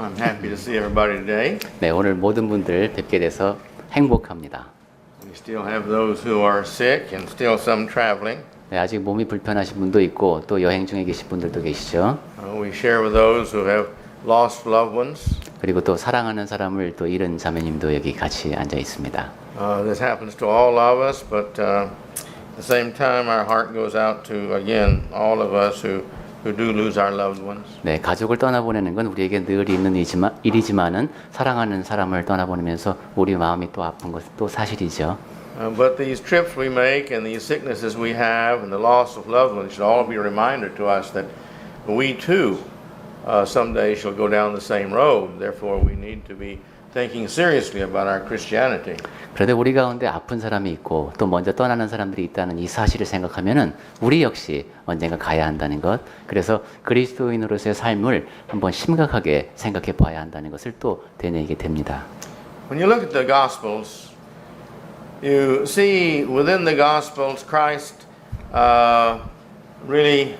I'm happy to see everybody today. 네, 오늘 모든 분들 뵙게 돼서 행복합니다. We still have those who are sick and still some traveling. 네, 아직 몸이 불편하신 분도 있고 또 여행 중에 계신 분들도 계시죠. We share with those who have lost loved ones. 그리고 또 사랑하는 사람을 또 잃은 자매님도 여기 같이 앉아 있습니다. This happens to all of us, but at the same time, our heart goes out to, again, all of us who do lose our loved ones. 네, 가족을 떠나보내는 건 우리에게 늘 있는 일이지만은 사랑하는 사람을 떠나보내면서 우리 마음이 또 아픈 것도 사실이죠. But these trips we make and these sicknesses we have and the loss of loved ones should all be a reminder to us that we too someday shall go down the same road. Therefore, we need to be thinking seriously about our Christianity. 그런데 우리 가운데 아픈 사람이 있고 또 먼저 떠나는 사람들이 있다는 이 사실을 생각하면은 우리 역시 언젠가 가야 한다는 것. 그래서 그리스도인으로서의 삶을 한번 심각하게 생각해 봐야 한다는 것을 또 되뇌이게 됩니다. When you look at the Gospels, you see within the Gospels Christ really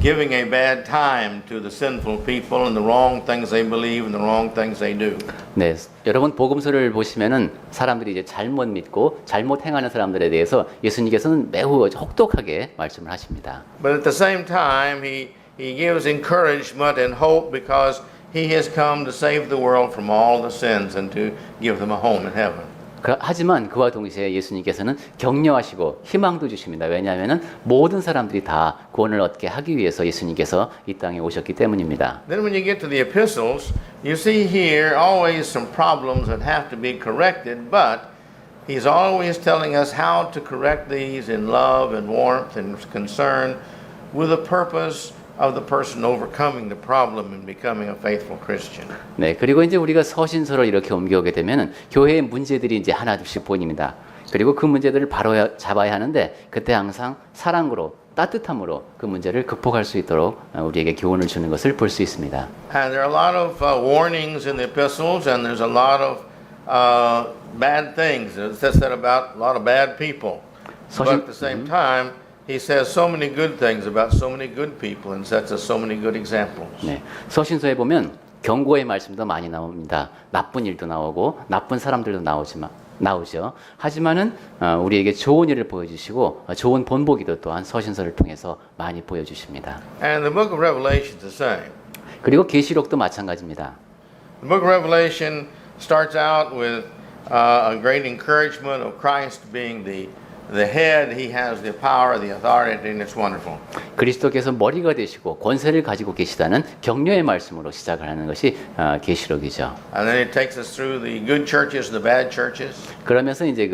giving a bad time to the sinful people and the wrong things they believe and the wrong things they do. 네, 여러분 복음서를 보시면은 사람들이 이제 잘못 믿고 잘못 행하는 사람들에 대해서 예수님께서는 매우 혹독하게 말씀을 하십니다. But at the same time, he gives encouragement and hope because he has come to save the world from all the sins and to give them a home in heaven. 하지만 그와 동시에 예수님께서는 격려하시고 희망도 주십니다. 왜냐하면 모든 사람들이 다 구원을 얻게 하기 위해서 예수님께서 이 땅에 오셨기 때문입니다. Then when you get to the epistles, you see here always some problems that have to be corrected, but he's always telling us how to correct these in love and warmth and concern with the purpose of the person overcoming the problem and becoming a faithful Christian. 네, 그리고 이제 우리가 서신서로 이렇게 옮겨오게 되면은 교회의 문제들이 이제 하나둘씩 보입니다. 그리고 그 문제들을 바로 잡아야 하는데 그때 항상 사랑으로 따뜻함으로 그 문제를 극복할 수 있도록 우리에게 교훈을 주는 것을 볼 수 있습니다. And there are a lot of warnings in the epistles, and there's a lot of bad things that's said about a lot of bad people. But at the same time, he says so many good things about so many good people and sets us so many good examples. 네, 서신서에 보면 경고의 말씀도 많이 나옵니다. 나쁜 일도 나오고 나쁜 사람들도 나오죠. 하지만은 우리에게 좋은 일을 보여주시고 좋은 본보기도 또한 서신서를 통해서 많이 보여주십니다. And the book of Revelation is the same. 그리고 계시록도 마찬가지입니다. The book of Revelation starts out with a great encouragement of Christ being the head. He has the power, the authority, and it's wonderful. 그리스도께서 머리가 되시고 권세를 가지고 계시다는 격려의 말씀으로 시작을 하는 것이 계시록이죠. And then it takes us through the good churches, the bad churches. 그러면서 이제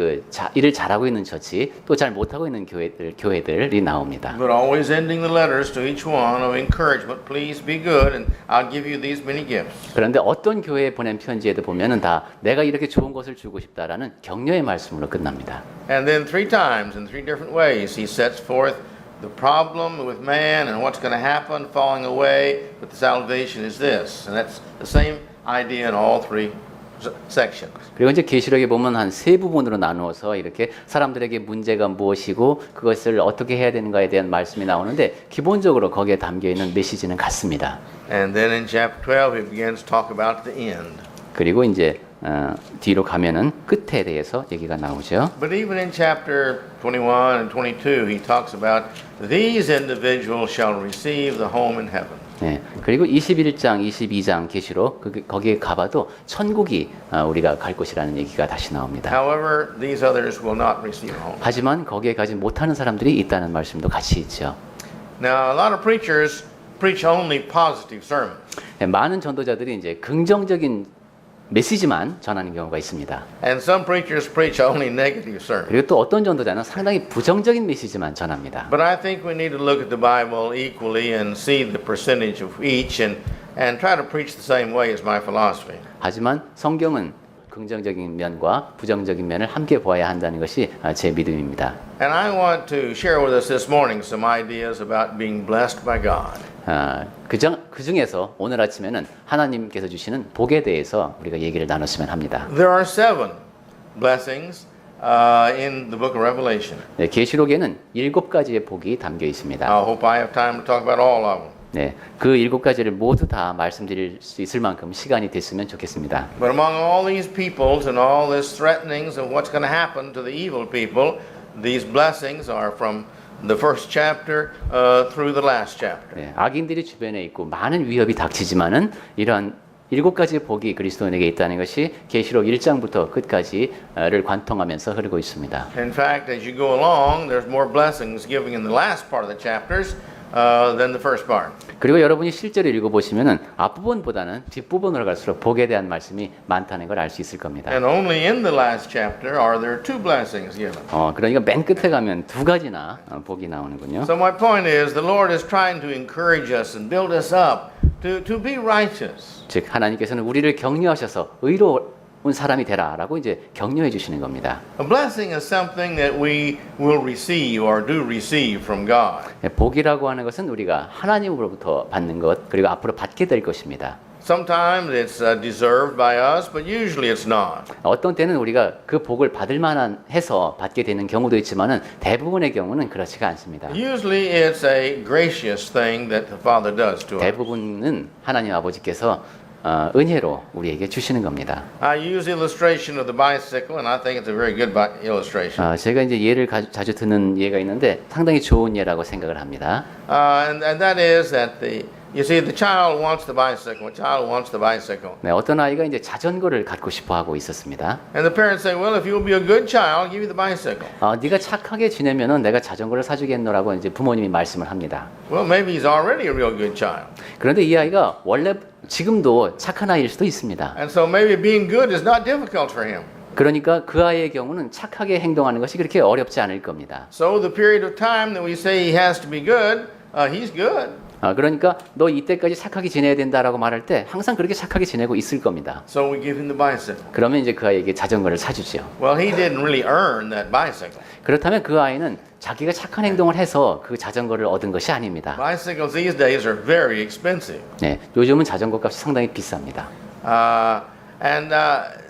일을 잘하고 있는 처치, 또 잘 못하고 있는 교회들이 나옵니다. But always ending the letters to each one of encouragement. Please be good, and I'll give you these many gifts. 그런데 어떤 교회에 보낸 편지에도 보면은 다 내가 이렇게 좋은 것을 주고 싶다라는 격려의 말씀으로 끝납니다. And then 3 times in 3 different ways he sets forth the problem with man and what's going to happen, falling away, but the salvation is this. And that's the same idea in all 3 sections. 그리고 이제 계시록에 보면 한 3부분으로 나누어서 이렇게 사람들에게 문제가 무엇이고 그것을 어떻게 해야 되는가에 대한 말씀이 나오는데 기본적으로 거기에 담겨 있는 메시지는 같습니다. And then in chapter 12 he begins to talk about the end. 그리고 이제 뒤로 가면은 끝에 대해서 얘기가 나오죠. But even in chapter 21 and 22 he talks about these individuals shall receive the home in heaven. 네. 그리고 21장, 22장 계시록 거기에 가봐도 천국이 우리가 갈 곳이라는 얘기가 다시 나옵니다. However, these others will not receive home. 하지만 거기에 가지 못하는 사람들이 있다는 말씀도 같이 있죠. Now, a lot of preachers preach only positive sermons. 네, 많은 전도자들이 이제 긍정적인 메시지만 전하는 경우가 있습니다. And some preachers preach only negative sermons. 그리고 또 어떤 전도자는 상당히 부정적인 메시지만 전합니다. But I think we need to look at the Bible equally and see the percentage of each and try to preach the same way as my philosophy. 하지만 성경은 긍정적인 면과 부정적인 면을 함께 보아야 한다는 것이 제 믿음입니다. And I want to share with us this morning some ideas about being blessed by God. 그 중에서 오늘 아침에는 하나님께서 주시는 복에 대해서 우리가 얘기를 나눴으면 합니다. There are 7 blessings in the book of Revelation. 네, 계시록에는 7가지의 복이 담겨 있습니다. I hope I have time to talk about all of them. 네, 그 7가지를 모두 다 말씀드릴 수 있을 만큼 시간이 됐으면 좋겠습니다. But among all these peoples and all these threatenings of what's going to happen to the evil people, these blessings are from the first chapter through the last chapter. 네, 악인들이 주변에 있고 많은 위협이 닥치지만은 이러한 7가지의 복이 그리스도인에게 있다는 것이 계시록 1장부터 끝까지를 관통하면서 흐르고 있습니다. In fact, as you go along, there's more blessings given in the last part of the chapters than the first part. 그리고 여러분이 실제로 읽어보시면은 앞부분보다는 뒷부분으로 갈수록 복에 대한 말씀이 많다는 걸 알 수 있을 겁니다. And only in the last chapter are there 2 blessings given. 그러니까 맨 끝에 가면 2가지나 복이 나오는군요. So my point is, the Lord is trying to encourage us and build us up to be righteous. 즉 하나님께서는 우리를 격려하셔서 의로운 사람이 되라라고 이제 격려해 주시는 겁니다. A blessing is something that we will receive or do receive from God. 복이라고 하는 것은 우리가 하나님으로부터 받는 것 그리고 앞으로 받게 될 것입니다. Sometimes it's deserved by us, but usually it's not. 어떤 때는 우리가 그 복을 받을 만한 해서 받게 되는 경우도 있지만은 대부분의 경우는 그렇지가 않습니다. Usually it's a gracious thing that the Father does to us. 대부분은 하나님 아버지께서 은혜로 우리에게 주시는 겁니다. I use illustration of the bicycle, and I think it's a very good illustration. 제가 이제 예를 자주 듣는 예가 있는데 상당히 좋은 예라고 생각을 합니다. And that is that you see, the child wants the bicycle. The child wants the bicycle. 네, 어떤 아이가 이제 자전거를 갖고 싶어 하고 있었습니다. And the parents say, well, if you'll be a good child, I'll give you the bicycle. 네가 착하게 지내면은 내가 자전거를 사주겠노라고 이제 부모님이 말씀을 합니다. Well, maybe he's already a real good child. 그런데 이 아이가 원래 지금도 착한 아이일 수도 있습니다. And so maybe being good is not difficult for him. 그러니까 그 아이의 경우는 착하게 행동하는 것이 그렇게 어렵지 않을 겁니다. So the period of time that we say he has to be good, he's good. 그러니까 너 이때까지 착하게 지내야 된다라고 말할 때 항상 그렇게 착하게 지내고 있을 겁니다. So we give him the bicycle. 그러면 이제 그 아이에게 자전거를 사주죠. Well, he didn't really earn that bicycle. 그렇다면 그 아이는 자기가 착한 행동을 해서 그 자전거를 얻은 것이 아닙니다. Bicycles these days are very expensive. 네, 요즘은 자전거 값이 상당히 비쌉니다.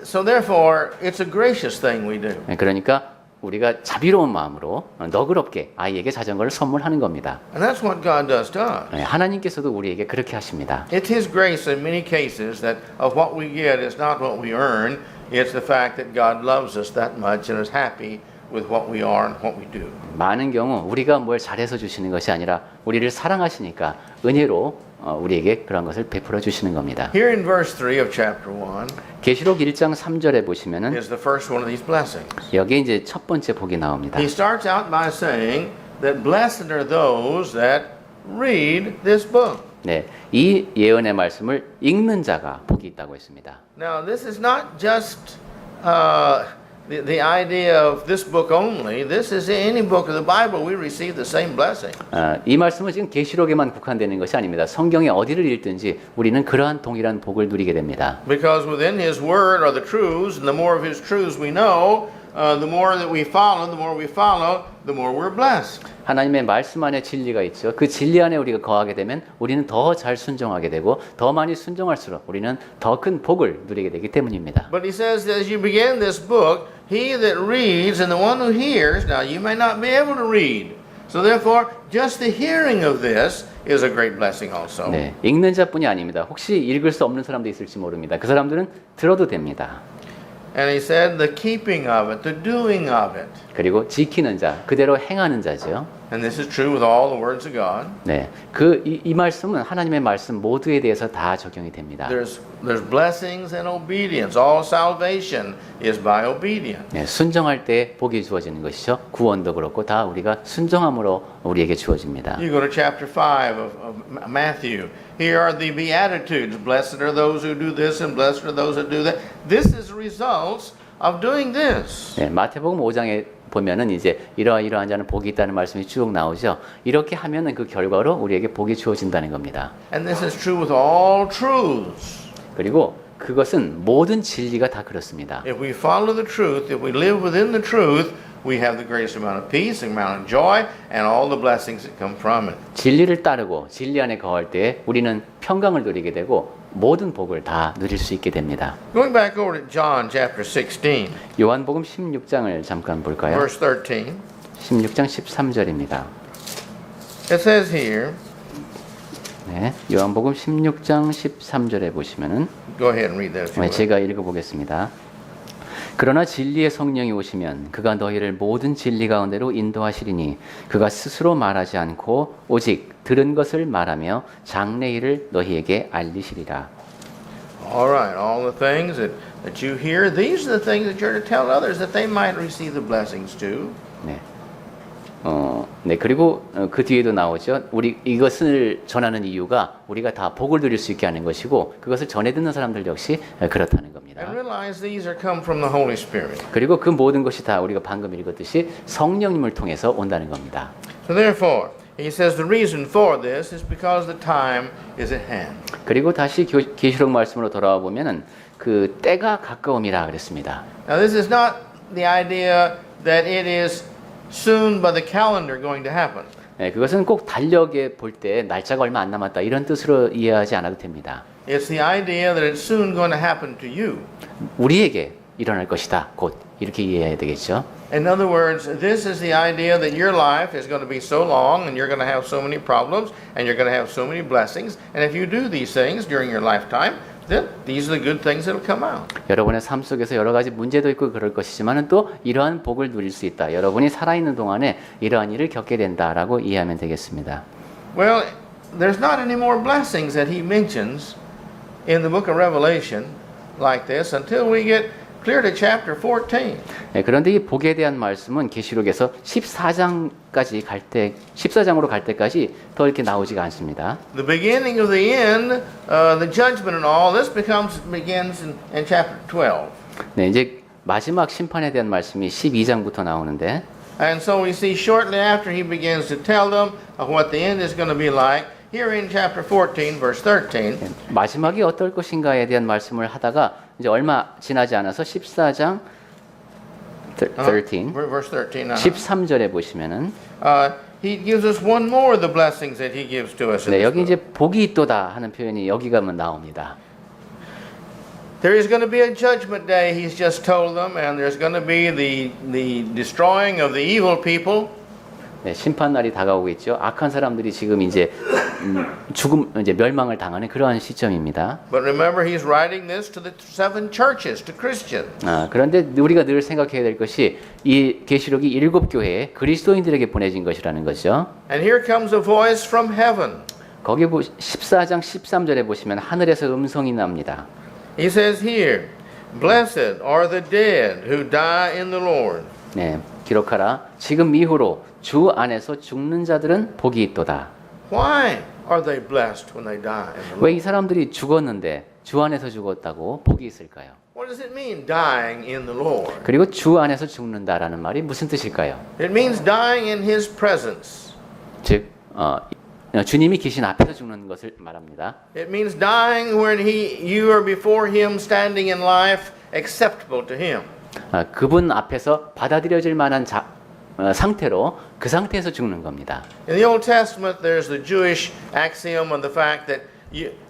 So therefore, it's a gracious thing we do. 네, 그러니까 우리가 자비로운 마음으로 너그럽게 아이에게 자전거를 선물하는 겁니다. And that's what God does to us. 네, 하나님께서도 우리에게 그렇게 하십니다. It's His grace in many cases that of what we get is not what we earn. It's the fact that God loves us that much and is happy with what we are and what we do. 많은 경우 우리가 뭘 잘해서 주시는 것이 아니라 우리를 사랑하시니까 은혜로 우리에게 그런 것을 베풀어 주시는 겁니다. Here in verse 3 of chapter 1 계시록 1장 3절에 보시면은 is the first one of these blessings. 여기에 이제 첫 번째 복이 나옵니다. He starts out by saying that blessed are those that read this book. 네, 이 예언의 말씀을 읽는 자가 복이 있다고 했습니다. Now, this is not just the idea of this book only. This is any book of the Bible. We receive the same blessing. 이 말씀은 지금 계시록에만 국한되는 것이 아닙니다. 성경의 어디를 읽든지 우리는 그러한 동일한 복을 누리게 됩니다. Because within His Word are the truths, and the more of His truths we know, the more that we follow, the more we're blessed. 하나님의 말씀 안에 진리가 있죠. 그 진리 안에 우리가 거하게 되면 우리는 더 잘 순종하게 되고 더 많이 순종할수록 우리는 더 큰 복을 누리게 되기 때문입니다. But He says that as you begin this book, he that reads and the one who hears, now you may not be able to read. So therefore, just the hearing of this is a great blessing also. 네, 읽는 자뿐이 아닙니다. 혹시 읽을 수 없는 사람도 있을지 모릅니다. 그 사람들은 들어도 됩니다. And he said the keeping of it, the doing of it. 그리고 지키는 자, 그대로 행하는 자죠. And this is true with all the words of God. 네, 이 말씀은 하나님의 말씀 모두에 대해서 다 적용이 됩니다. There's blessings and obedience. All salvation is by obedience. 네, 순종할 때 복이 주어지는 것이죠. 구원도 그렇고 다 우리가 순종함으로 우리에게 주어집니다. You go to chapter 5 of Matthew. Here are the Beatitudes. Blessed are those who do this and blessed are those that do that. This is results of doing this. 네, 마태복음 5장에 보면은 이제 이러한 자는 복이 있다는 말씀이 쭉 나오죠. 이렇게 하면은 그 결과로 우리에게 복이 주어진다는 겁니다. And this is true with all truths. 그리고 그것은 모든 진리가 다 그렇습니다. If we follow the truth, if we live within the truth, we have the greatest amount of peace, amount of joy, and all the blessings that come from it. 진리를 따르고 진리 안에 거할 때 우리는 평강을 누리게 되고 모든 복을 다 누릴 수 있게 됩니다. Going back over to John chapter 16, 요한복음 16장을 잠깐 볼까요? verse 13, 16장 13절입니다. it says here, 네, 요한복음 16장 13절에 보시면은 Go ahead and read that if you will. 제가 읽어보겠습니다. 그러나 진리의 성령이 오시면 그가 너희를 모든 진리 가운데로 인도하시리니 그가 스스로 말하지 않고 오직 들은 것을 말하며 장래일을 너희에게 알리시리라. All right, all the things that you hear, these are the things that you're to tell others that they might receive the blessings too. 네. 네, 그리고 그 뒤에도 나오죠. 우리 이것을 전하는 이유가 우리가 다 복을 누릴 수 있게 하는 것이고 그것을 전해 듣는 사람들 역시 그렇다는 겁니다. And realize these are come from the Holy Spirit. 그리고 그 모든 것이 다 우리가 방금 읽었듯이 성령님을 통해서 온다는 겁니다. So therefore, he says the reason for this is because the time is at hand. 그리고 다시 계시록 말씀으로 돌아와 보면은 그 때가 가까움이라 그랬습니다. Now this is not the idea that it is soon by the calendar going to happen. 네, 그것은 꼭 달력에 볼 때 날짜가 얼마 안 남았다 이런 뜻으로 이해하지 않아도 됩니다. It's the idea that it's soon going to happen to you. 우리에게 일어날 것이다. 곧 이렇게 이해해야 되겠죠. In other words, this is the idea that your life is going to be so long and you're going to have so many problems and you're going to have so many blessings. And if you do these things during your lifetime, then these are the good things that will come out. 여러분의 삶 속에서 여러 가지 문제도 있고 그럴 것이지만은 또 이러한 복을 누릴 수 있다. 여러분이 살아있는 동안에 이러한 일을 겪게 된다라고 이해하면 되겠습니다. Well, there's not any more blessings that he mentions in the book of Revelation like this until we get clear to chapter 14. 네, 그런데 이 복에 대한 말씀은 계시록에서 14장까지 갈 때, 14장으로 갈 때까지 더 이렇게 나오지가 않습니다. The beginning of the end, the judgment and all this begins in chapter 12. 네, 이제 마지막 심판에 대한 말씀이 12장부터 나오는데, And so we see shortly after he begins to tell them of what the end is going to be like. Here in chapter 14, verse 13. 네, 마지막이 어떨 것인가에 대한 말씀을 하다가 이제 얼마 지나지 않아서 14장 13, Verse 13. 13절에 보시면은 He gives us one more of the blessings that he gives to us. In 네, this 여기 book. 이제 복이 있도다 하는 표현이 여기 가면 나옵니다. There is going to be a judgment day, he's just told them, and there's going to be the destroying of the evil people. 네, 심판 날이 다가오겠죠. 악한 사람들이 지금 이제 이제 멸망을 당하는 그러한 시점입니다. But remember, he's writing this to the 7 churches, to Christians. 그런데 우리가 늘 생각해야 될 것이 이 계시록이 7 교회에 그리스도인들에게 보내진 것이라는 거죠. And here comes a voice from heaven. 거기 14장 13절에 보시면 하늘에서 음성이 납니다. He says here, Blessed are the dead who die in the Lord. 네, 기록하라. 지금 이후로 주 안에서 죽는 자들은 복이 있도다. Why are they blessed when they die in the Lord? 왜 이 사람들이 죽었는데 주 안에서 죽었다고 복이 있을까요? What does it mean, dying in the Lord? 그리고 주 안에서 죽는다라는 말이 무슨 뜻일까요? It means dying in His presence. 즉 주님이 계신 앞에서 죽는 것을 말합니다. It means dying when you are before Him, standing in life, acceptable to Him. 그분 앞에서 받아들여질 만한 상태로 그 상태에서 죽는 겁니다. In the Old Testament, there's the Jewish axiom of the fact that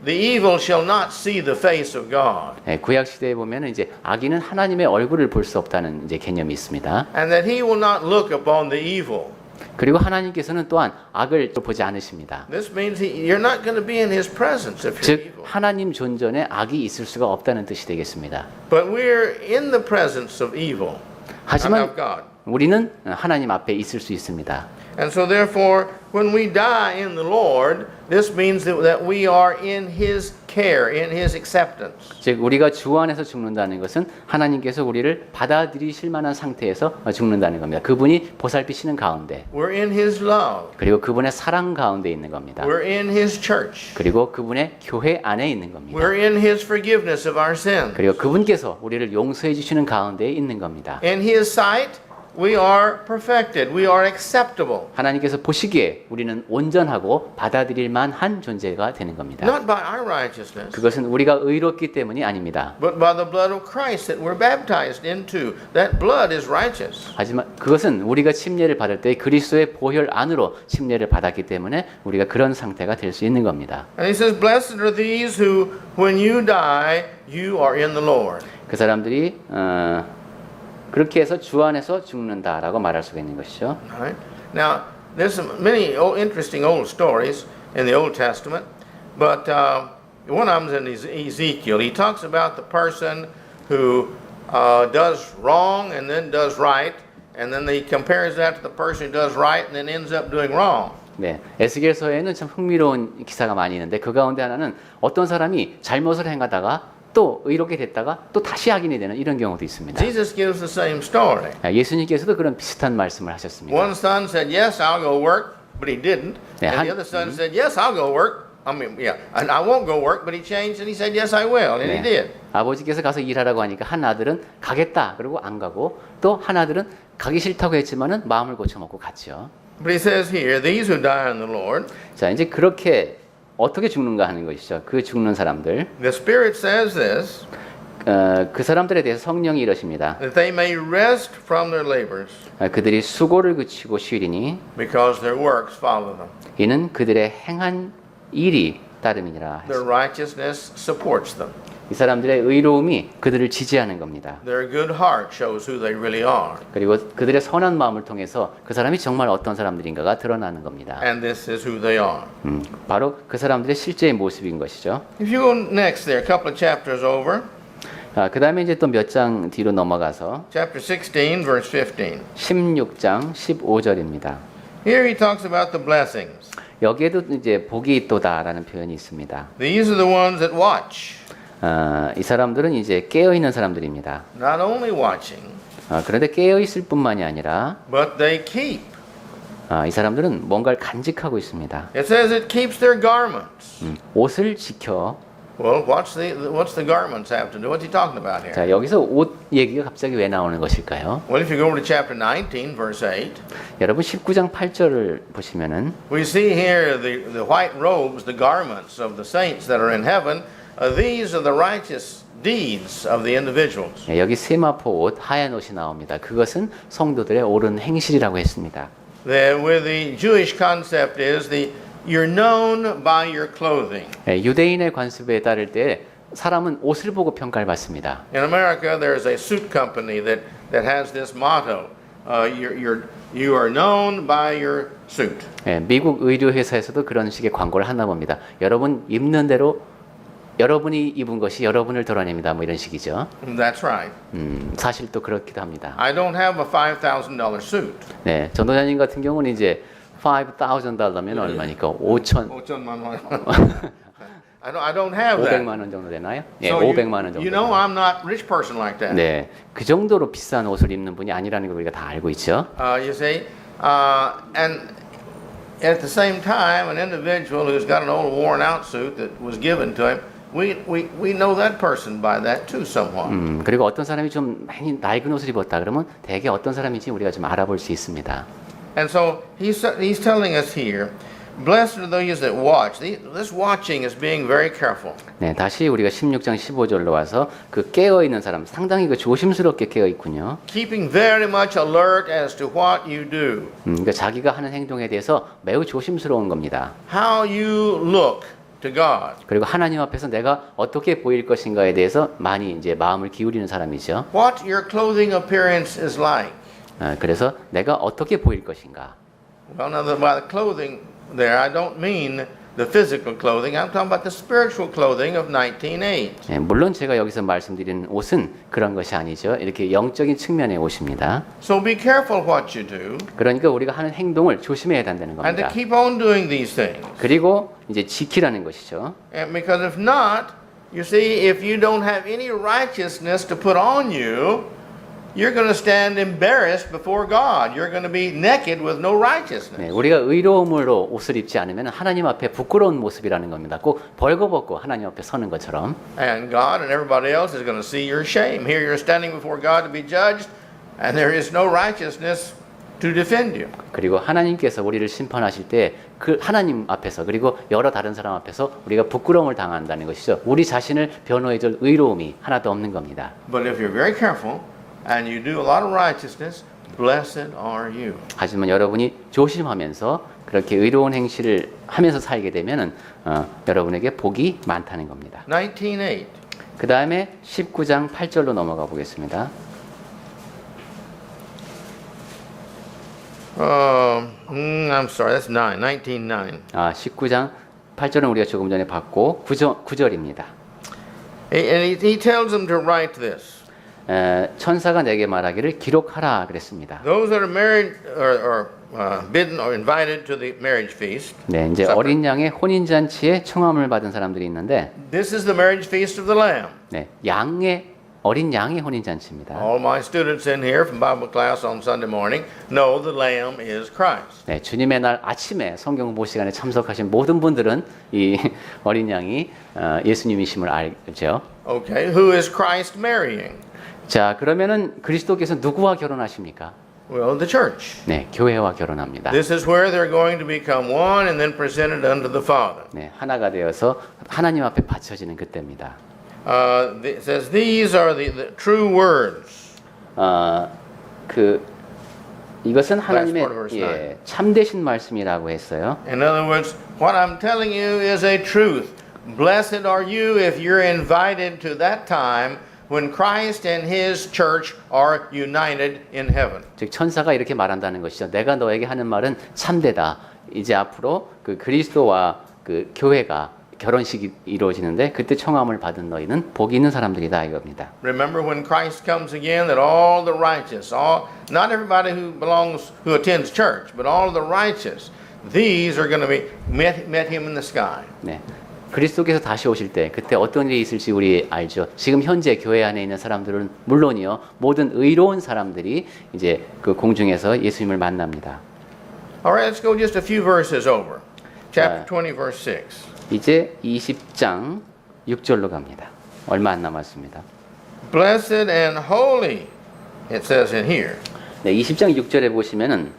the evil shall not see the face of God, 네, 구약 시대에 보면 이제 악인은 하나님의 얼굴을 볼 수 없다는 이제 개념이 있습니다. and that He will not look upon the evil. 그리고 하나님께서는 또한 악을 보지 않으십니다. This means you're not going to be in His presence if you're 즉 evil. 하나님 존전에 악이 있을 수가 없다는 뜻이 되겠습니다. But we're in the presence of evil, 하지만 of God. 우리는 하나님 앞에 있을 수 있습니다. And so therefore, when we die in the Lord, this means that we are in His care, in His acceptance. 즉 우리가 주 안에서 죽는다는 것은 하나님께서 우리를 받아들이실 만한 상태에서 죽는다는 겁니다. 그분이 보살피시는 가운데, We're in His love. 그리고 그분의 사랑 가운데 있는 겁니다. We're in His church. 그리고 그분의 교회 안에 있는 겁니다. We're in His forgiveness of our sins. 그리고 그분께서 우리를 용서해 주시는 가운데 있는 겁니다. In His sight, we are perfected. We are acceptable. 하나님께서 보시기에 우리는 온전하고 받아들일 만한 존재가 되는 겁니다. Not by our righteousness, 그것은 우리가 의롭기 때문이 아닙니다. but by the blood of Christ that we're baptized into. That blood is righteous. 하지만 그것은 우리가 침례를 받을 때 그리스도의 보혈 안으로 침례를 받았기 때문에 우리가 그런 상태가 될 수 있는 겁니다. And he says, Blessed are these who, when you die, you are in the Lord. 그 사람들이 그렇게 해서 주 안에서 죽는다라고 말할 수가 있는 것이죠. All right? Now, there's some many interesting old stories in the Old Testament But one of them's in Ezekiel. He talks about the person who does wrong and then does right, and then he compares that to the person who does right and then ends up doing wrong. 네, 에스겔서에는 참 흥미로운 기사가 많이 있는데 그 가운데 하나는 어떤 사람이 잘못을 행하다가 또 의롭게 됐다가 또 다시 악인이 되는 이런 경우도 있습니다. Jesus gives the same story. 예수님께서도 그런 비슷한 말씀을 하셨습니다. One son said, "Yes, I'll go work," but he didn't. 네, And the other son said, "Yes, I'll go work." And I won't go work, but he changed and he said, "Yes, I will," and he did. 아버지께서 가서 일하라고 하니까 한 아들은 가겠다 그러고 안 가고 또 한 아들은 가기 싫다고 했지만은 마음을 고쳐먹고 갔죠. But he says here, "These who die in the Lord." 자, 이제 그렇게 어떻게 죽는가 하는 것이죠. 그 죽는 사람들. The Spirit says this, 그 사람들에 대해서 성령이 이러십니다. that they may rest from their labors, 그들이 수고를 그치고 쉬리니 because their works follow them. 이는 그들의 행한 일이 따름이니라. Their righteousness supports them. 이 사람들의 의로움이 그들을 지지하는 겁니다. Their good heart shows who they really are. 그리고 그들의 선한 마음을 통해서 그 사람이 정말 어떤 사람들인가가 드러나는 겁니다. And this is who they are. 바로 그 사람들의 실제의 모습인 것이죠. If you go next there, a couple of chapters over, 그 다음에 이제 또 몇 장 뒤로 넘어가서 chapter 16, verse 15. 16장 15절입니다. Here he talks about the blessings. 여기에도 이제 복이 있도다라는 표현이 있습니다. These are the ones that watch. 이 사람들은 이제 깨어 있는 사람들입니다. Not only watching, 그런데 깨어 있을 뿐만이 아니라 but they keep. 이 사람들은 뭔가를 간직하고 있습니다. It says it keeps their garments. 옷을 지켜. Well, what's the garments have to do? What's he talking about here? 자, 여기서 옷 얘기가 갑자기 왜 나오는 것일까요? Well, if you go over to chapter 19, verse 8, 여러분 19장 8절을 보시면은 we see here the white robes, the garments of the saints that are in heaven. These are the righteous deeds of the individuals. 여기 세마포 옷, 하얀 옷이 나옵니다. 그것은 성도들의 옳은 행실이라고 했습니다. With the Jewish concept is you're known by your clothing. 유대인의 관습에 따를 때 사람은 옷을 보고 평가를 받습니다. In America, there's a suit company that has this motto: you are known by your suit. 미국 의류 회사에서도 그런 식의 광고를 하나 봅니다. 여러분 입는 대로 여러분이 입은 것이 여러분을 드러냅니다. 뭐 이런 식이죠. That's right. 사실 또 그렇기도 합니다. I don't have a $5,000 suit. 네, 전도자님 같은 경우는 이제 $5,000면 얼마니까 5천만 원. I don't have that. 500만 원 정도 되나요? 예, So 500만 원 정도. you know, I'm not a rich person like that. 네, 그 정도로 비싼 옷을 입는 분이 아니라는 걸 우리가 다 알고 있죠. You see, and at the same time, an individual who's got an old worn-out suit that was given to him, we know that person by that too, somewhat. 그리고 어떤 사람이 좀 많이 낡은 옷을 입었다 그러면 대개 어떤 사람인지 우리가 좀 알아볼 수 있습니다. And so he's telling us here, blessed are those that watch. This watching is being very careful. 네, 다시 우리가 16장 15절로 와서 그 깨어 있는 사람 상당히 그 조심스럽게 깨어 있군요. Keeping very much alert as to what you do. 그러니까 자기가 하는 행동에 대해서 매우 조심스러운 겁니다. How you look to God. 그리고 하나님 앞에서 내가 어떻게 보일 것인가에 대해서 많이 이제 마음을 기울이는 사람이죠. What your clothing appearance is like. 그래서 내가 어떻게 보일 것인가. Well, now by the clothing there, I don't mean the physical clothing. I'm talking about the spiritual clothing of 19:8. 네, 물론 제가 여기서 말씀드리는 옷은 그런 것이 아니죠. 이렇게 영적인 측면의 옷입니다. So be careful what you do, 그러니까 우리가 하는 행동을 조심해야 된다는 and to 겁니다. keep on doing these things. 그리고 이제 지키라는 것이죠. And because if not, you see, if you don't have any righteousness to put on you, you're going to stand embarrassed before God. You're going to be naked with no righteousness. 네, 우리가 의로움으로 옷을 입지 않으면 하나님 앞에 부끄러운 모습이라는 겁니다. 꼭 벌거벗고 하나님 앞에 서는 것처럼. And God and everybody else is going to see your shame. Here you're standing before God to be judged, and there is no righteousness to defend you. 그리고 하나님께서 우리를 심판하실 때 그 하나님 앞에서 그리고 여러 다른 사람 앞에서 우리가 부끄러움을 당한다는 것이죠. 우리 자신을 변호해줄 의로움이 하나도 없는 겁니다. But if you're very careful and you do a lot of righteousness, blessed are you. 하지만 여러분이 조심하면서 그렇게 의로운 행실을 하면서 살게 되면은 여러분에게 복이 많다는 겁니다. 19:8. 그 다음에 19장 8절로 넘어가 보겠습니다. I'm sorry, that's 19:9. 19장 8절은 우리가 조금 전에 봤고 9절입니다. And he tells them to write this. 천사가 내게 말하기를 기록하라 그랬습니다. Those that are married or bidden or invited to the marriage feast. 네, 이제 supper. 어린 양의 혼인 잔치에 청함을 받은 사람들이 있는데, This is the marriage feast of the Lamb. 네, 어린 양의 혼인 잔치입니다. All my students in here from Bible class on Sunday morning know the Lamb is Christ. 네, 주님의 날 아침에 성경 공부 시간에 참석하신 모든 분들은 이 어린 양이 예수님이심을 알죠. Okay, who is Christ marrying? 자, 그러면은 그리스도께서 누구와 결혼하십니까? Well, the church. 네, 교회와 결혼합니다. This is where they're going to become one and then presented unto the Father. 네, 하나가 되어서 하나님 앞에 바쳐지는 그때입니다. It says these are the true words. 이것은 하나님의 part of verse 참되신 말씀이라고 했어요. In other words, what I'm telling you is a truth. Blessed are you if you're invited to that time when Christ and His church are united in heaven. 즉 천사가 이렇게 말한다는 것이죠. 내가 너에게 하는 말은 참되다. 이제 앞으로 그 그리스도와 그 교회가 결혼식이 이루어지는데 그때 청함을 받은 너희는 복이 있는 사람들이다 이겁니다. Remember when Christ comes again that all the righteous, not everybody who attends church, but all the righteous, these are going to be met him in the sky. 네. 그리스도께서 다시 오실 때 그때 어떤 일이 있을지 우리 알죠. 지금 현재 교회 안에 있는 사람들은 물론이요. 모든 의로운 사람들이 이제 그 공중에서 예수님을 만납니다. All right, let's go just a few verses over. Chapter 20 verse 6. 이제 20장 6절로 갑니다. 얼마 안 남았습니다. Blessed and holy, it says in here. 네, 20장 6절에 보시면은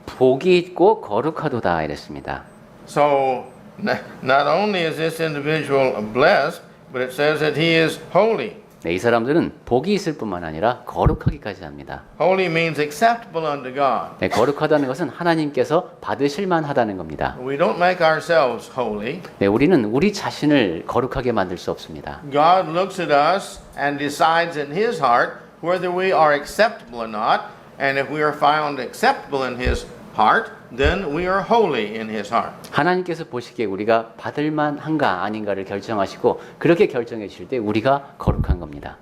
복이 있고 거룩하도다 이랬습니다. So not only is this individual blessed, but it says that he is holy. 네, 이 사람들은 복이 있을 뿐만 아니라 거룩하기까지 합니다. Holy means acceptable unto God. 네, 거룩하다는 것은 하나님께서 받으실만 하다는 겁니다. We don't make ourselves holy. 네, 우리는 우리 자신을 거룩하게 만들 수 없습니다. God looks at us and decides in His heart whether we are acceptable or not. And if we are found acceptable in His heart, then we are holy in His heart. 하나님께서 보시기에 우리가 받을만 한가 아닌가를 결정하시고 그렇게 결정해 주실 때 우리가 거룩한 겁니다.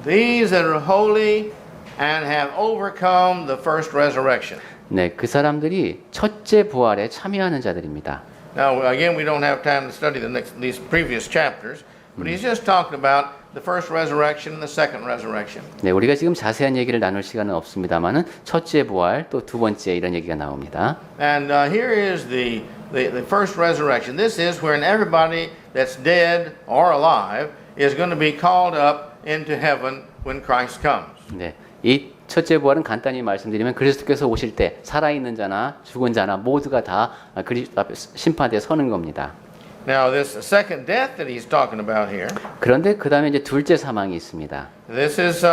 These that are holy and have overcome the first resurrection. 네, 그 사람들이 첫째 부활에 참여하는 자들입니다. Now again, we don't have time to study these previous chapters, but he's just talking about the first resurrection and the second resurrection. 네, 우리가 지금 자세한 얘기를 나눌 시간은 없습니다만은 첫째 부활 또 두 번째 이런 얘기가 나옵니다. And here is the first resurrection. This is when everybody that's dead or alive is going to be called up into heaven when Christ comes. 네, 이 첫째 부활은 간단히 말씀드리면 그리스도께서 오실 때 살아있는 자나 죽은 자나 모두가 다 그리스도 앞에 심판대에 서는 겁니다. Now this second death that he's talking about here. 그런데 그 다음에 이제 둘째 사망이 있습니다. This is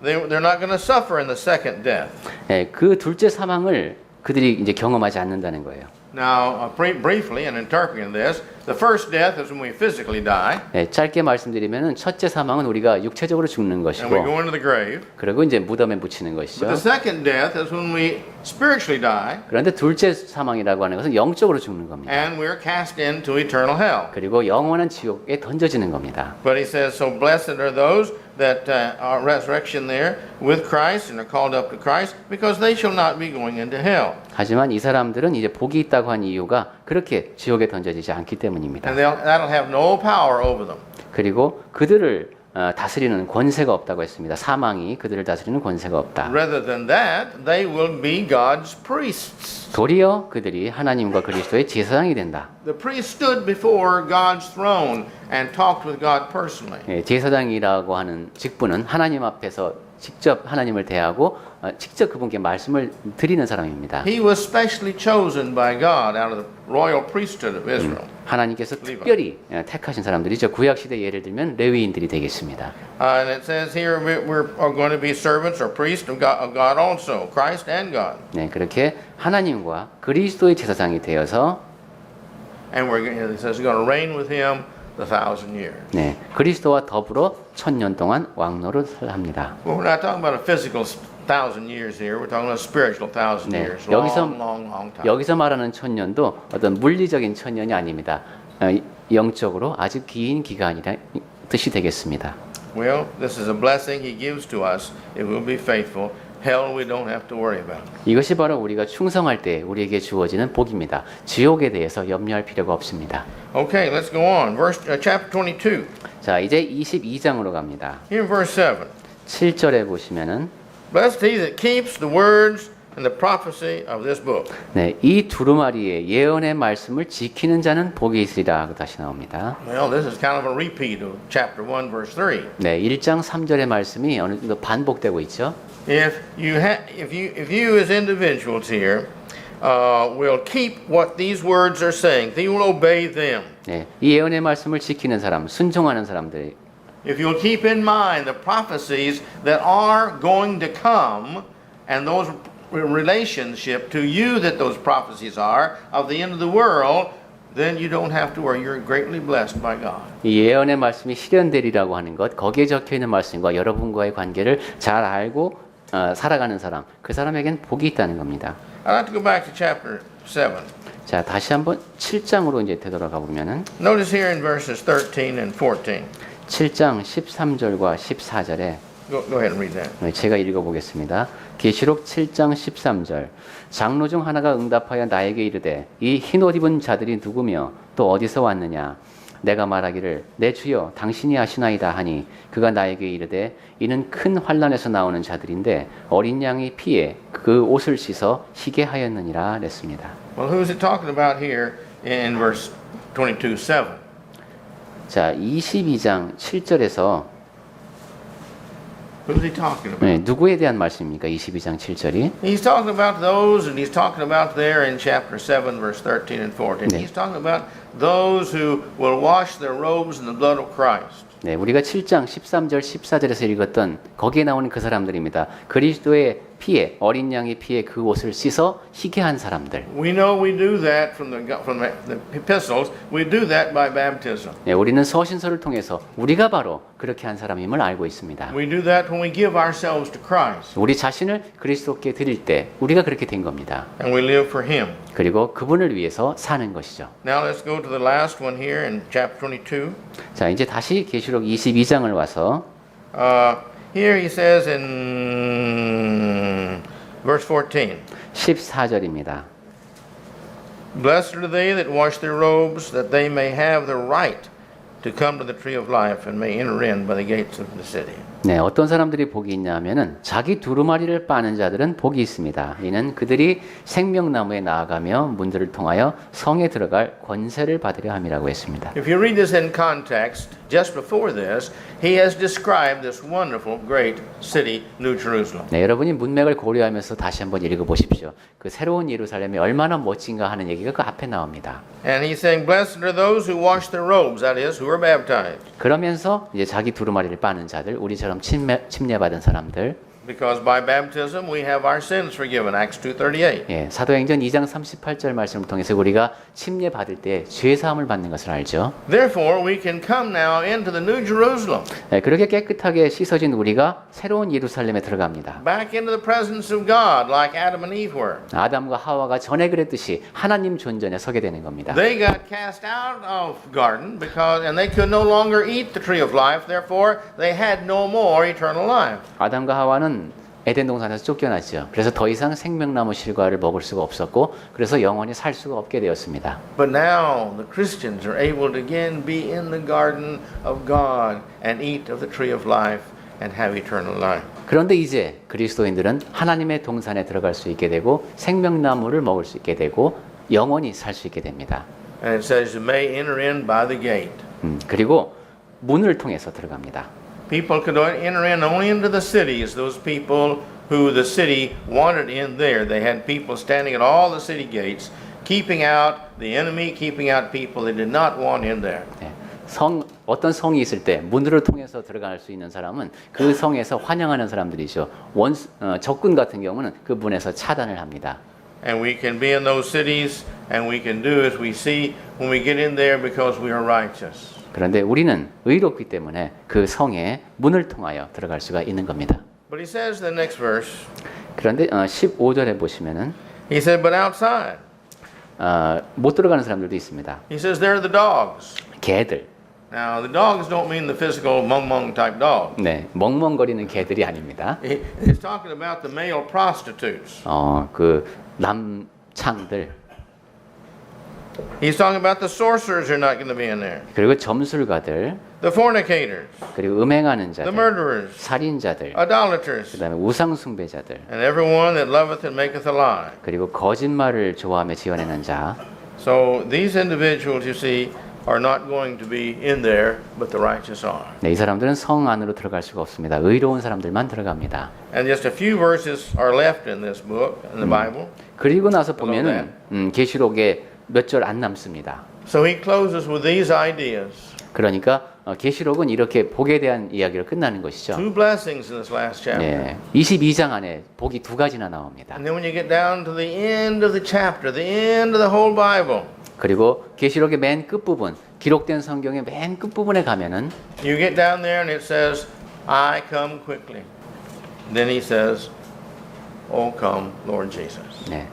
they're not going to suffer in the second death. 네, 그 둘째 사망을 그들이 이제 경험하지 않는다는 거예요. Now, briefly in interpreting this, the first death is when we physically die, 네, 짧게 말씀드리면은 첫째 사망은 우리가 육체적으로 죽는 and we 것이고, go into the grave. 그리고 이제 무덤에 묻히는 But 것이죠. the second death is when we spiritually die, 그런데 둘째 사망이라고 하는 것은 영적으로 죽는 겁니다. and we're cast into eternal hell. 그리고 영원한 지옥에 던져지는 겁니다. But he says, so blessed are those that are resurrection there with Christ and are called up to Christ, because they shall not be going into hell. 하지만 이 사람들은 이제 복이 있다고 한 이유가 그렇게 지옥에 던져지지 않기 때문입니다. And that'll have no power over them. 그리고 그들을 다스리는 권세가 없다고 했습니다. 사망이 그들을 다스리는 권세가 없다. Rather than that, they will be God's priests. 도리어 그들이 하나님과 그리스도의 제사장이 된다. The priest stood before God's throne and talked with God personally. 예, 제사장이라고 하는 직분은 하나님 앞에서 직접 하나님을 대하고 직접 그분께 말씀을 드리는 사람입니다. He was specially chosen by God out of the royal priesthood of Israel. 하나님께서 특별히 택하신 사람들이죠. 구약 시대 예를 들면 레위인들이 되겠습니다. And it says here we're going to be servants or priests of God also, Christ and God. 네, 그렇게 하나님과 그리스도의 제사장이 되어서 And it says we're going to reign with Him 1,000 years. 네, 그리스도와 더불어 1000년 동안 왕노릇을 합니다. Well, we're not talking about a physical thousand years here. We're talking about spiritual thousand 네, years. 여기서 Long time. 여기서 말하는 천년도 어떤 물리적인 천년이 아닙니다. 영적으로 아주 긴 기간이라 뜻이 되겠습니다. Well, this is a blessing He gives to us if we'll be faithful. Hell we don't have to worry about. 이것이 바로 우리가 충성할 때 우리에게 주어지는 복입니다. 지옥에 대해서 염려할 필요가 없습니다. Okay, let's go on. Chapter 22. 자, 이제 22장으로 갑니다. Here in verse 7. 7절에 보시면은 Blessed he that keeps the words and the prophecy of this book. 네, 이 두루마리의 예언의 말씀을 지키는 자는 복이 있으리라 다시 나옵니다. Well, this is kind of a repeat of chapter 1, verse 3. 네, 1장 3절의 말씀이 어느 정도 반복되고 있죠. If you as individuals here will keep what these words are saying, if you will obey them. 네, 이 예언의 말씀을 지키는 사람, 순종하는 사람들. If you'll keep in mind the prophecies that are going to come and those relationship to you that those prophecies are of the end of the world, then you don't have to worry. You're greatly blessed by God. 이 예언의 말씀이 실현되리라고 하는 것, 거기에 적혀 있는 말씀과 여러분과의 관계를 잘 알고 살아가는 사람, 그 사람에겐 복이 있다는 겁니다. I'd like to go back to chapter 7. 자, 다시 한번 7장으로 이제 되돌아가 보면은 Notice here in verses 13 and 14. 7장 13절과 14절에 Go ahead and read that. 제가 읽어보겠습니다. 계시록 7장 13절 장로 중 하나가 응답하여 나에게 이르되 이 흰옷 입은 자들이 누구며 또 어디서 왔느냐 내가 말하기를 내 주여 당신이 아시나이다 하니 그가 나에게 이르되 이는 큰 환난에서 나오는 자들인데 어린 양의 피에 그 옷을 씻어 희게 하였느니라 그랬습니다. Well, who is it talking about here in verse 22:7? 자, 22장 7절에서 Who is he talking about? 네, 누구에 대한 말씀입니까? 22장 7절이. He's talking about those, and he's talking about there in chapter 7, verse 13 and 14. 네. He's talking about those who will wash their robes in the blood of Christ. 네, 우리가 7장 13절 14절에서 읽었던 거기에 나오는 그 사람들입니다. 그리스도의 피에 어린 양의 피에 그 옷을 씻어 희게 한 사람들. We know we do that from the epistles. We do that by baptism. 네, 우리는 서신서를 통해서 우리가 바로 그렇게 한 사람임을 알고 있습니다. We do that when we give ourselves to Christ 우리 자신을 그리스도께 드릴 때 우리가 그렇게 된 겁니다. and we live for Him. 그리고 그분을 위해서 사는 것이죠. Now let's go to the last one here in chapter 22. 자, 이제 다시 계시록 22장을 와서 Here he says in verse 14. 14절입니다. Blessed are they that wash their robes, that they may have the right to come to the tree of life and may enter in by the gates of the city. 네, 어떤 사람들이 복이 있냐 하면은 자기 두루마리를 빠는 자들은 복이 있습니다. 이는 그들이 생명나무에 나아가며 문들을 통하여 성에 들어갈 권세를 받으려 함이라고 했습니다. If you read this in context, just before this, he has described this wonderful great city, New Jerusalem. 네, 여러분이 문맥을 고려하면서 다시 한번 읽어보십시오. 그 새로운 예루살렘이 얼마나 멋진가 하는 얘기가 그 앞에 나옵니다. And he's saying, blessed are those who wash their robes, that is, who are baptized. 그러면서 이제 자기 두루마리를 빠는 자들, 우리처럼 침례받은 사람들, Because by baptism we have our sins forgiven, Acts 2:38. 예, 사도행전 2장 38절 말씀을 통해서 우리가 침례받을 때 죄사함을 받는 것을 알죠. Therefore we can come now into the New Jerusalem, 예, 그렇게 깨끗하게 씻어진 우리가 새로운 예루살렘에 들어갑니다. back into the presence of God like Adam and Eve were. 아담과 하와가 전에 그랬듯이 하나님 존전에 서게 되는 겁니다. They got cast out of garden and they could no longer eat the tree of life, therefore they had no more eternal life. 아담과 하와는 에덴 동산에서 쫓겨났죠. 그래서 더 이상 생명나무 실과를 먹을 수가 없었고 그래서 영원히 살 수가 없게 되었습니다. But now the Christians are able to again be in the garden of God and eat of the tree of life and have eternal life. 그런데 이제 그리스도인들은 하나님의 동산에 들어갈 수 있게 되고 생명나무를 먹을 수 있게 되고 영원히 살 수 있게 됩니다. And it says you may enter in by the gate. 그리고 문을 통해서 들어갑니다. People could enter in only into the cities, those people who the city wanted in there. They had people standing at all the city gates, keeping out the enemy, keeping out people they did not want in there. 네. 어떤 성이 있을 때 문으로 통해서 들어갈 수 있는 사람은 그 성에서 환영하는 사람들이죠. 적군 같은 경우는 그 문에서 차단을 합니다. And we can be in those cities and we can do as we see when we get in there because we are righteous. 그런데 우리는 의롭기 때문에 그 성에 문을 통하여 들어갈 수가 있는 겁니다. But he says in the next verse, 그런데 15절에 보시면은 he said, but outside. 못 들어가는 사람들도 있습니다. He says, there are the dogs. 개들. Now, the dogs don't mean the physical mung-mung type dog. 네, 멍멍거리는 개들이 아닙니다. He's talking about the male prostitutes. 그 남창들. He's talking about the sorcerers are not going to be in there. 그리고 점술가들, The fornicators, 그리고 음행하는 the 자들, murderers, 살인자들, idolaters, 그다음에 우상 숭배자들, and everyone that loveth and maketh a lie. 그리고 거짓말을 좋아하며 지어내는 자. So these individuals, you see, are not going to be in there, but the righteous are. 네, 이 사람들은 성 안으로 들어갈 수가 없습니다. 의로운 사람들만 들어갑니다. And just a few verses are left in this book, in the Bible. 그리고 나서 보면은 계시록에 몇 절 안 남습니다. So he closes with these ideas. 그러니까 계시록은 이렇게 복에 대한 이야기로 끝나는 것이죠. Two blessings in this last chapter. 네, 22장 안에 복이 두 가지나 나옵니다. And then when you get down to the end of the chapter, the end of the whole Bible, 그리고 계시록의 맨 끝부분, 기록된 성경의 맨 끝부분에 가면은 you get down there and it says, I come quickly. Then he says, Oh, come, Lord Jesus. 네.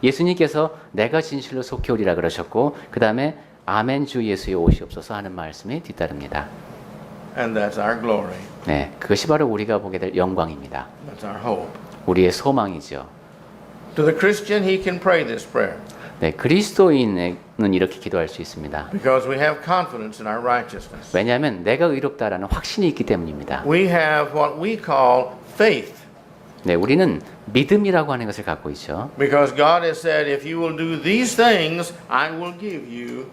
예수님께서 내가 진실로 속히 오리라 그러셨고 그 다음에 아멘 주 예수의 오시옵소서 하는 말씀이 뒤따릅니다. And that's our glory. 네, 그것이 바로 우리가 보게 될 영광입니다. That's our hope. 우리의 소망이죠. To the Christian, he can pray this prayer 네, 그리스도인은 이렇게 기도할 수 있습니다. because we have confidence in our righteousness. 왜냐하면 내가 의롭다라는 확신이 있기 때문입니다. We have what we call faith 네, 우리는 믿음이라고 하는 것을 갖고 있죠. because God has said, if you will do these things, I will give you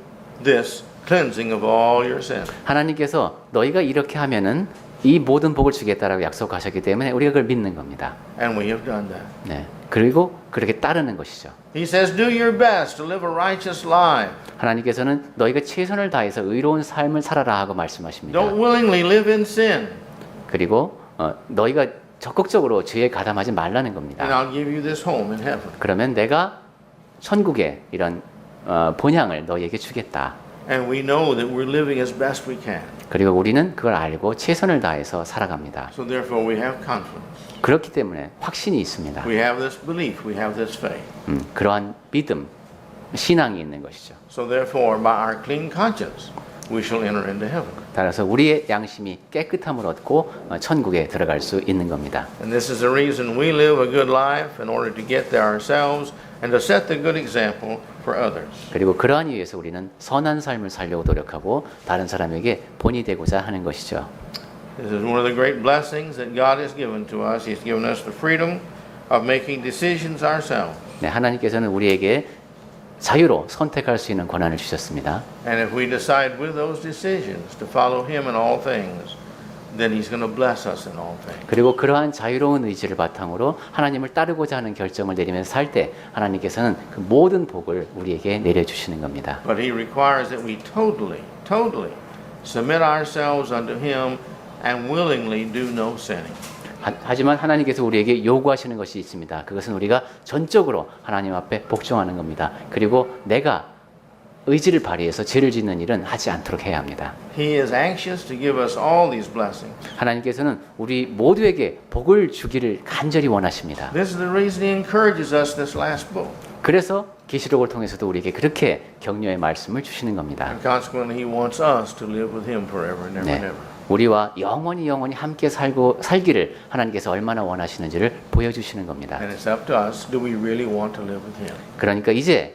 this cleansing of all your sins. 하나님께서 너희가 이렇게 하면은 이 모든 복을 주겠다라고 약속하셨기 때문에 우리가 그걸 믿는 겁니다. And we have done that. 네, 그리고 그렇게 따르는 것이죠. He says, do your best to live a righteous life. 하나님께서는 너희가 최선을 다해서 의로운 삶을 살아라 하고 말씀하십니다. Don't willingly live in sin. 그리고 너희가 적극적으로 죄에 가담하지 말라는 And 겁니다. I'll give you this home in heaven. 그러면 내가 천국의 이런 본향을 너희에게 주겠다. And we know that we're living as best we can. 그리고 우리는 그걸 알고 최선을 다해서 살아갑니다. So therefore we have confidence. 그렇기 때문에 확신이 있습니다. We have this belief. We have this faith. 그러한 믿음, 신앙이 있는 것이죠. So therefore by our clean conscience we shall enter into heaven. 따라서 우리의 양심이 깨끗함을 얻고 천국에 들어갈 수 있는 겁니다. And this is the reason we live a good life in order to get there ourselves and to set the good example for others. 그리고 그러한 이유에서 우리는 선한 삶을 살려고 노력하고 다른 사람에게 본이 되고자 하는 것이죠. This is one of the great blessings that God has given to us. He's given us the freedom of making decisions ourselves. 네, 하나님께서는 우리에게 자유로 선택할 수 있는 권한을 주셨습니다. And if we decide with those decisions to follow Him in all things, then He's going to bless us in all things. 그리고 그러한 자유로운 의지를 바탕으로 하나님을 따르고자 하는 결정을 내리면서 살 때 하나님께서는 그 모든 복을 우리에게 내려주시는 겁니다. But He requires that we totally submit ourselves unto Him and willingly do no sinning. 하지만 하나님께서 우리에게 요구하시는 것이 있습니다. 그것은 우리가 전적으로 하나님 앞에 복종하는 겁니다. 그리고 내가 의지를 발휘해서 죄를 짓는 일은 하지 않도록 해야 합니다. He is anxious to give us all these blessings. 하나님께서는 우리 모두에게 복을 주기를 간절히 원하십니다. This is the reason He encourages us this last book. 그래서 계시록을 통해서도 우리에게 그렇게 격려의 말씀을 주시는 겁니다. And consequently, He wants us to live with Him forever and ever 네. and ever. 우리와 영원히 함께 살기를 하나님께서 얼마나 원하시는지를 보여주시는 겁니다. And it's up to us. Do we really want to live with Him? 그러니까 이제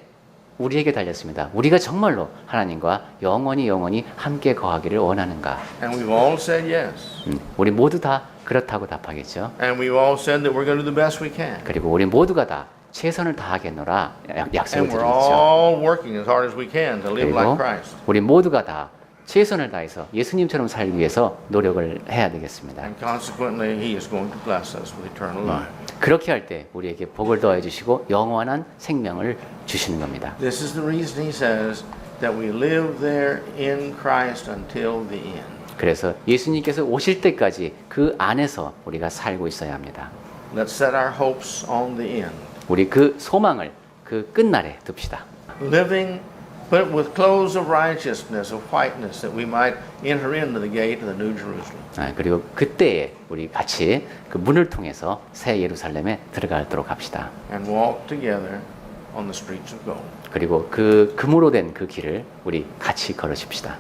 우리에게 달렸습니다. 우리가 정말로 하나님과 영원히 함께 거하기를 원하는가? And we've all said yes. 우리 모두 다 그렇다고 답하겠죠. And we've all said that we're going to do the best we can. 그리고 우리 모두가 다 최선을 다하겠노라 약속을 And we're 드리죠. all working as hard as we can to live like 그리고 Christ. 우리 모두가 다 최선을 다해서 예수님처럼 살기 위해서 노력을 해야 되겠습니다. And consequently, He is going to bless us with eternal life. 그렇게 할 때 우리에게 복을 더해 주시고 영원한 생명을 주시는 겁니다. This is the reason He says that we live there in Christ until the end. 그래서 예수님께서 오실 때까지 그 안에서 우리가 살고 있어야 합니다. Let's set our hopes on the end. 우리 그 소망을 그 끝날에 둡시다. Living But with clothes of righteousness, of whiteness, that we might enter into the gate of the New Jerusalem. 그리고 그때에 우리 같이 그 문을 통해서 새 예루살렘에 들어가도록 합시다. And walk together on the streets of gold. 그리고 그 금으로 된 그 길을 우리 같이 걸으십시다.